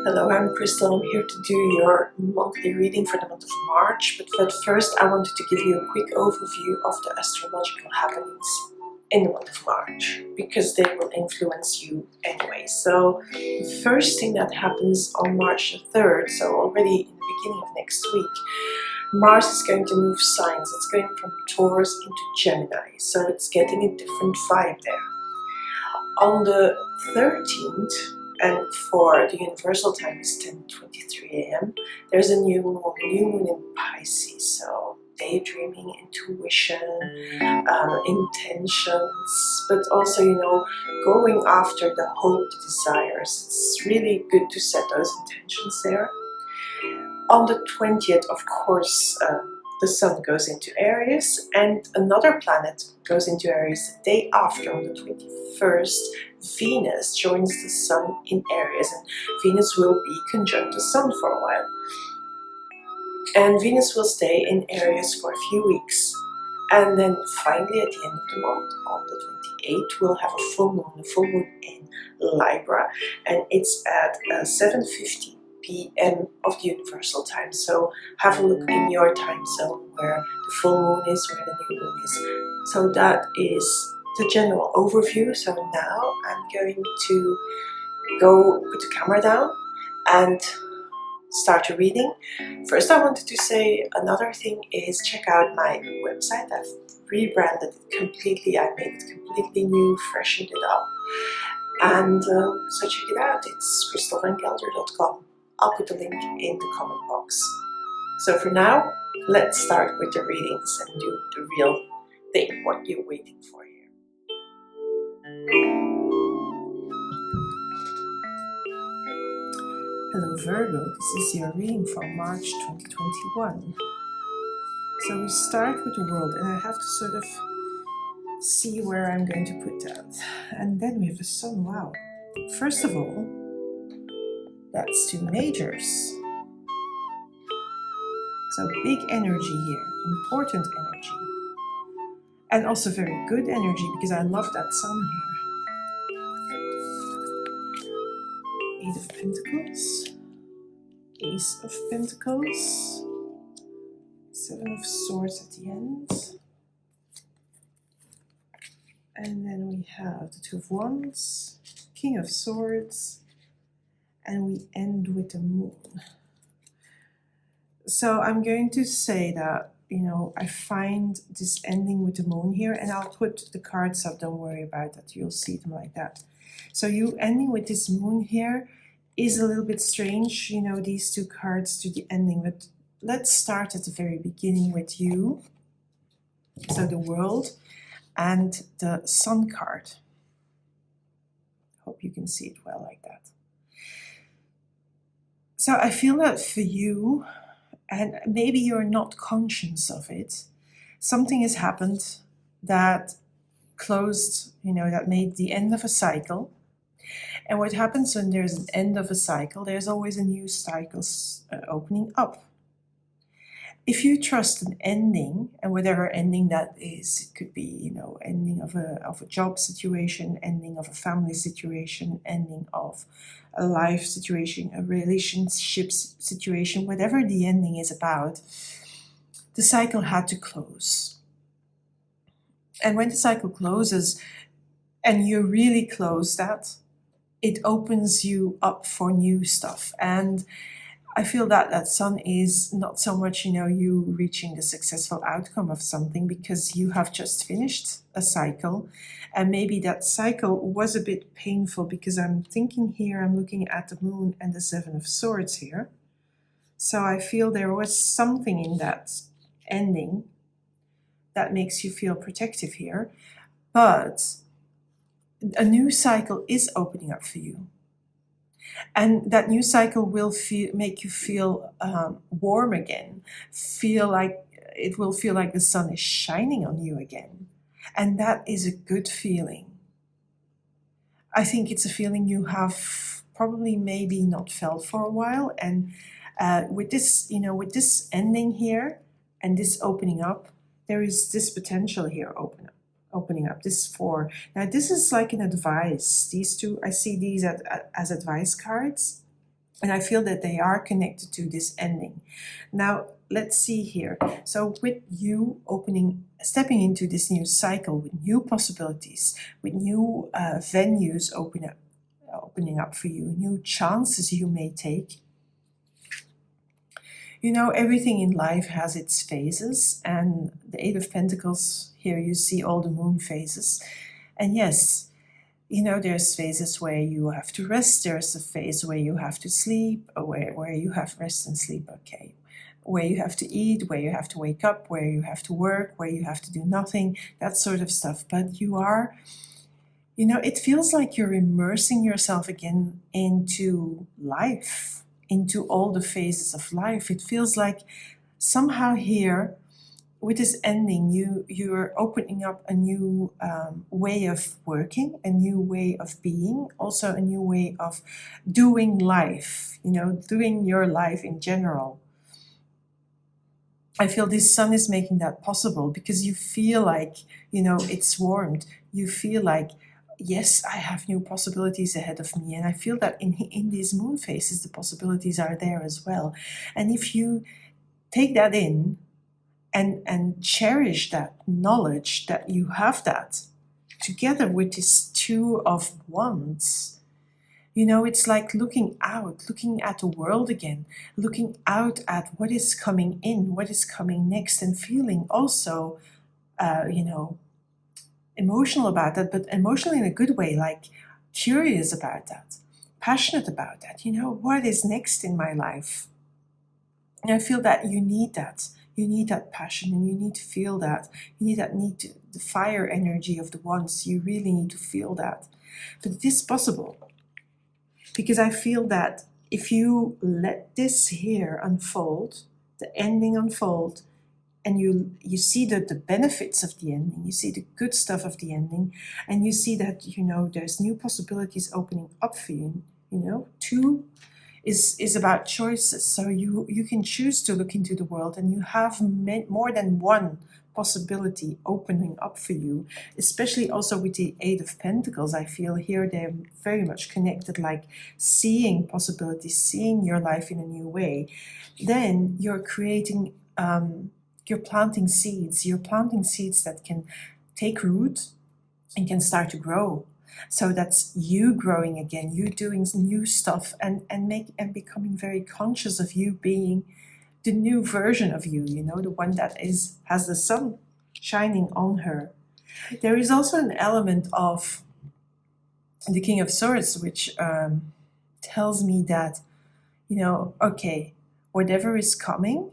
Hello, I'm Christel. I'm here to do your monthly reading for the month of March. But first, I wanted to give you a quick overview of the astrological happenings in the month of March, because they will influence you anyway. So the first thing that happens on March the 3rd, so already in the beginning of next week, Mars is going to move signs. It's going from Taurus into Gemini, so it's getting a different vibe there. On the 13th, and for the universal time is 10:23 a.m., there's a new moon in Pisces, so daydreaming, intuition, intentions, but also, going after the hope, the desires. It's really good to set those intentions there. On the 20th, of course, the Sun goes into Aries, and another planet goes into Aries the day after. On the 21st, Venus joins the Sun in Aries, and Venus will be conjunct the Sun for a while. And Venus will stay in Aries for a few weeks. And then finally, at the end of the month, on the 28th, we'll have a full moon in Libra, and it's at 7:50 p.m. of the universal time. So have a look in your time zone where the full moon is, where the new moon is. So that is the general overview. So now I'm going to go put the camera down and start a reading. First, I wanted to say another thing is check out my website. I've rebranded it completely. I made it completely new, freshened it up. And so check it out. It's christelvangelder.com. I'll put the link in the comment box. So for now, let's start with the readings and do the real thing, what you're waiting for here. Hello Virgo, this is your reading for March 2021. So we start with the world, and I have to sort of see where I'm going to put that. And then we have the Sun. Wow. First of all, that's two majors. So big energy here, important energy. And also very good energy, because I love that Sun here. Eight of Pentacles, Ace of Pentacles, Seven of Swords at the end. And then we have the Two of Wands, King of Swords, and we end with the Moon. So I'm going to say that, I find this ending with the Moon here, and I'll put the cards up, don't worry about that, you'll see them like that. So you ending with this Moon here is a little bit strange, these two cards to the ending, but let's start at the very beginning with you. So the World and the Sun card. Hope you can see it well like that. So I feel that for you, and maybe you're not conscious of it, something has happened that closed, that made the end of a cycle. And what happens when there's an end of a cycle, there's always a new cycle opening up. If you trust an ending, and whatever ending that is, it could be, ending of a job situation, ending of a family situation, ending of a life situation, a relationship situation, whatever the ending is about, the cycle had to close. And when the cycle closes, and you really close that, it opens you up for new stuff. And I feel that that Sun is not so much, you reaching the successful outcome of something, because you have just finished a cycle, and maybe that cycle was a bit painful, because I'm thinking here, I'm looking at the Moon and the Seven of Swords here. So I feel there was something in that ending that makes you feel protective here, but a new cycle is opening up for you. And that new cycle will make you feel warm again. It will feel like the sun is shining on you again. And that is a good feeling. I think it's a feeling you have probably maybe not felt for a while. And with this ending here and this opening up, there is this potential here opening up. This four. Now this is like an advice. These two, I see these as advice cards. And I feel that they are connected to this ending. Now, let's see here. So with you stepping into this new cycle with new possibilities, with new venues opening up for you, new chances you may take. You know, everything in life has its phases, and the Eight of Pentacles, here you see all the moon phases. And yes, you know, there's phases where you have to rest, there's a phase where you have to sleep, where you have rest and sleep, okay. Where you have to eat, where you have to wake up, where you have to work, where you have to do nothing, that sort of stuff. But you are, you know, it feels like you're immersing yourself again into life, into all the phases of life. It feels like somehow here, with this ending, you're opening up a new way of working, a new way of being, also a new way of doing life, you know, doing your life in general. I feel this sun is making that possible because you feel like, you know, it's warmed. You feel like, yes, I have new possibilities ahead of me. And I feel that in these moon phases, the possibilities are there as well. And if you take that in, and cherish that knowledge that you have that together with this Two of Wands. You know, it's like looking out, looking at the world again, looking out at what is coming in, what is coming next, and feeling also, you know, emotional about that, but emotional in a good way, like curious about that, passionate about that. You know, what is next in my life? And I feel that you need that. You need that passion, and you need to feel that. You need that the fire energy of the Wands. You really need to feel that. But it is possible. Because I feel that if you let this here unfold, the ending unfold, and you see the benefits of the ending, you see the good stuff of the ending, and you see that, you know, there's new possibilities opening up for you, you know, two is about choices. So you can choose to look into the world, and you have more than one possibility opening up for you, especially also with the Eight of Pentacles. I feel here they're very much connected, like seeing possibilities, seeing your life in a new way. Then you're creating, you're planting seeds that can take root and can start to grow. So that's you growing again, you doing new stuff, and becoming very conscious of you being the new version of you, you know, the one that has the sun shining on her. There is also an element of the King of Swords, which tells me that, you know, okay, whatever is coming,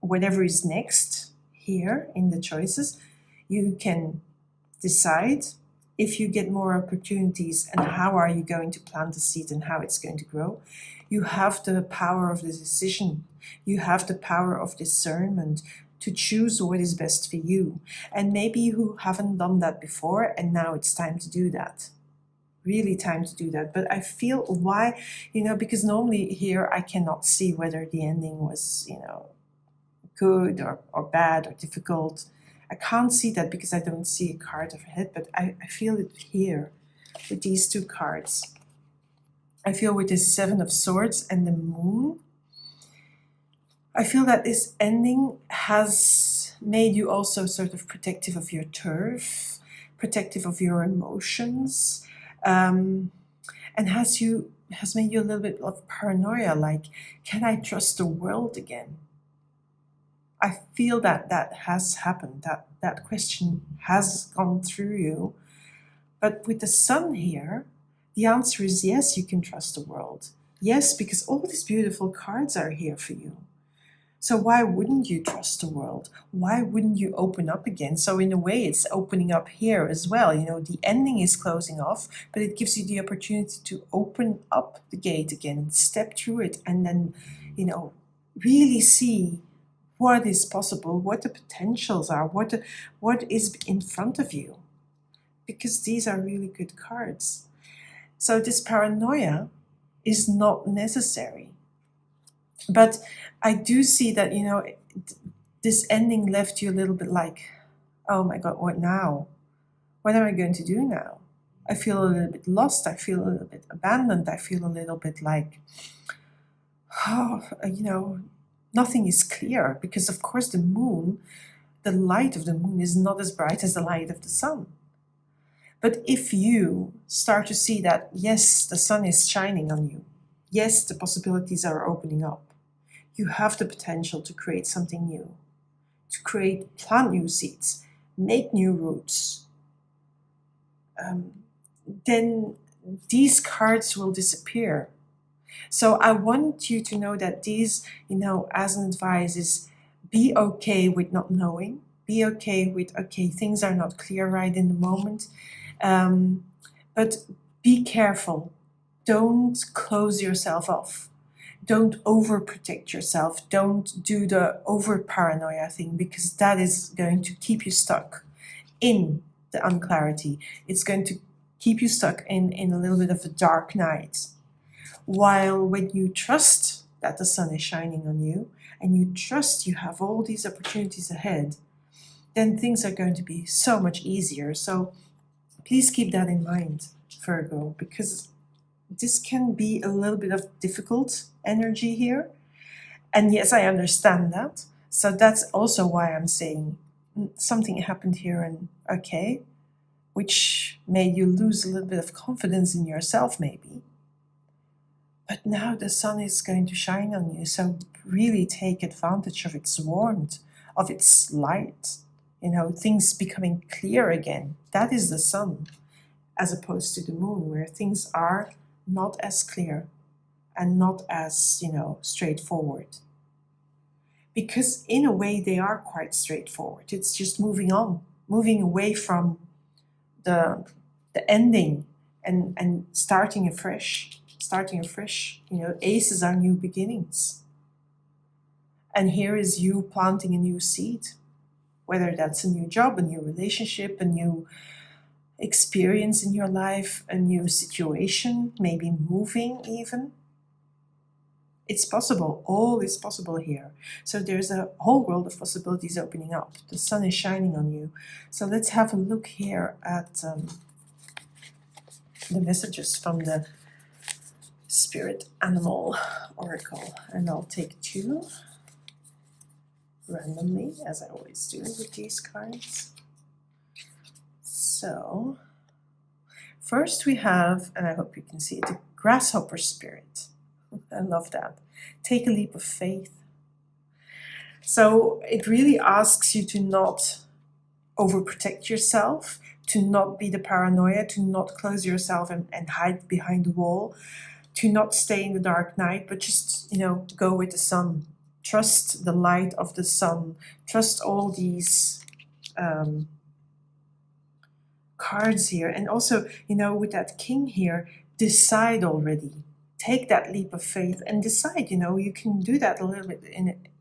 whatever is next here in the choices, you can decide if you get more opportunities and how are you going to plant the seed and how it's going to grow. You have the power of the decision. You have the power of discernment to choose what is best for you. And maybe you haven't done that before, and now it's time to do that. Really time to do that. But I feel why, you know, because normally here I cannot see whether the ending was, you know, good or bad or difficult. I can't see that because I don't see a card overhead, but I feel it here with these two cards. I feel with this Seven of Swords and the Moon, I feel that this ending has made you also sort of protective of your turf, protective of your emotions, and has made you a little bit of paranoia, like, can I trust the world again? I feel that has happened, that question has gone through you. But with the sun here, the answer is yes, you can trust the world. Yes, because all these beautiful cards are here for you. So why wouldn't you trust the world? Why wouldn't you open up again? So in a way, it's opening up here as well. You know, the ending is closing off, but it gives you the opportunity to open up the gate again, step through it, and then, you know, really see what is possible, what the potentials are, what is in front of you. Because these are really good cards. So this paranoia is not necessary. But I do see that, you know, this ending left you a little bit like, oh my God, what now? What am I going to do now? I feel a little bit lost, I feel a little bit abandoned, I feel a little bit like, nothing is clear, because of course the moon, the light of the moon is not as bright as the light of the sun. But if you start to see that, yes, the sun is shining on you, yes, the possibilities are opening up, you have the potential to create something new, to plant new seeds, make new roots, then these cards will disappear. So I want you to know that these, as an advice, is be okay with not knowing. Be okay with, okay, things are not clear right in the moment. But be careful. Don't close yourself off. Don't overprotect yourself. Don't do the over paranoia thing, because that is going to keep you stuck in the unclarity. It's going to keep you stuck in a little bit of a dark night. While when you trust that the sun is shining on you, and you trust you have all these opportunities ahead, then things are going to be so much easier. So please keep that in mind, Virgo, because this can be a little bit of difficult energy here. And yes, I understand that. So that's also why I'm saying something happened here, and okay, which made you lose a little bit of confidence in yourself maybe. But now the sun is going to shine on you, so really take advantage of its warmth, of its light, things becoming clear again. That is the sun, as opposed to the moon, where things are not as clear and not as, straightforward. Because in a way they are quite straightforward. It's just moving on, moving away from the ending and starting afresh. Aces are new beginnings. And here is you planting a new seed, whether that's a new job, a new relationship, a new experience in your life, a new situation, maybe moving even. It's possible. All is possible here. So there's a whole world of possibilities opening up. The sun is shining on you. So let's have a look here at the messages from the Spirit Animal Oracle. And I'll take 2 randomly, as I always do with these cards. So first we have, and I hope you can see it, the Grasshopper Spirit. I love that. Take a leap of faith. So it really asks you to not overprotect yourself, to not be the paranoia, to not close yourself and hide behind the wall, to not stay in the dark night, but just, go with the sun. Trust the light of the sun. Trust all these cards here. And also, with that king here, decide already. Take that leap of faith and decide, you can do that a little bit,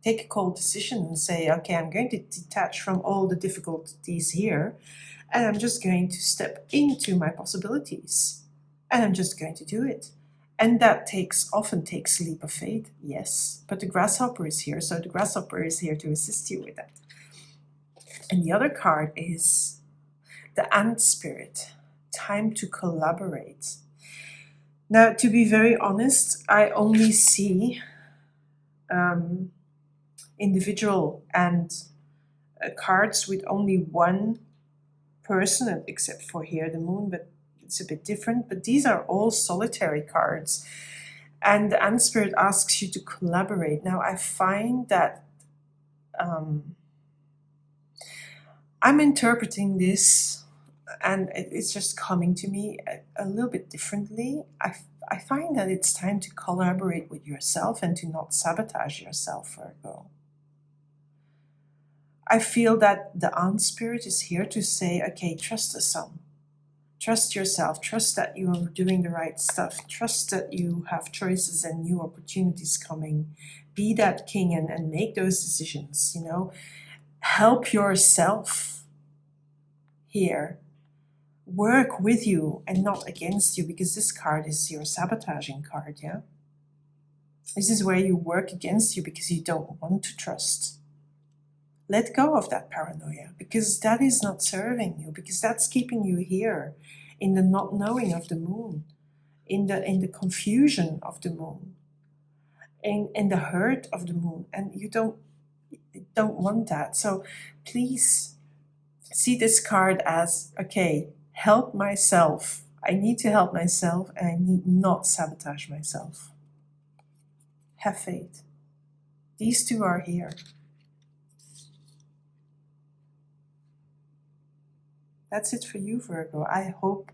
take a cold decision and say, okay, I'm going to detach from all the difficulties here, and I'm just going to step into my possibilities, and I'm just going to do it. And that often takes a leap of faith, yes, but the grasshopper is here, so the grasshopper is here to assist you with that. And the other card is the ant spirit, time to collaborate. Now, to be very honest, I only see individual and cards with only one person, except for here the moon, but it's a bit different. But these are all solitary cards, and the ant spirit asks you to collaborate. Now, I find that I'm interpreting this, and it's just coming to me a little bit differently. I find that it's time to collaborate with yourself and to not sabotage yourself, Virgo. I feel that the ant spirit is here to say, okay, trust the sun. Trust yourself. Trust that you are doing the right stuff. Trust that you have choices and new opportunities coming. Be that king and make those decisions, Help yourself here. Work with you and not against you, because this card is your sabotaging card, yeah? This is where you work against you because you don't want to trust. Let go of that paranoia, because that is not serving you, because that's keeping you here in the not knowing of the moon, in the confusion of the moon, in the hurt of the moon, and you don't want that. So please see this card as, okay, help myself. I need to help myself, and I need not sabotage myself. Have faith. These two are here. That's it for you, Virgo. I hope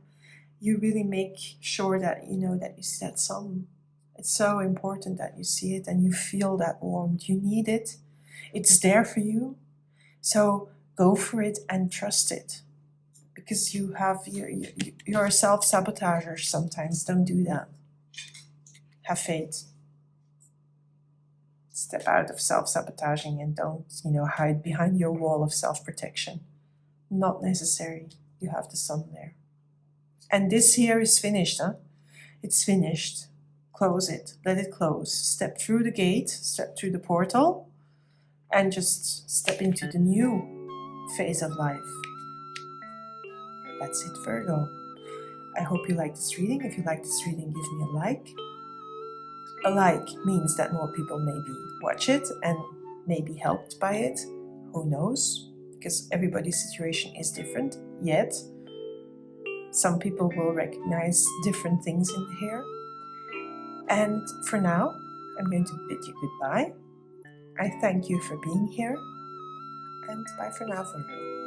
you really make sure that you know that you see that sun. It's so important that you see it and you feel that warmth. You need it. It's there for you. So go for it and trust it. Because you're a self-sabotager sometimes. Don't do that. Have faith. Step out of self-sabotaging and don't, hide behind your wall of self-protection. Not necessary. You have the sun there. And this here is finished, huh? It's finished. Close it. Let it close. Step through the gate, step through the portal, and just step into the new phase of life. That's it, Virgo. I hope you like this reading. If you like this reading, give me a like. A like means that more people maybe watch it and may be helped by it. Who knows? Because everybody's situation is different, yet some people will recognize different things in here. And for now, I'm going to bid you goodbye. I thank you for being here, and bye for now, Virgo.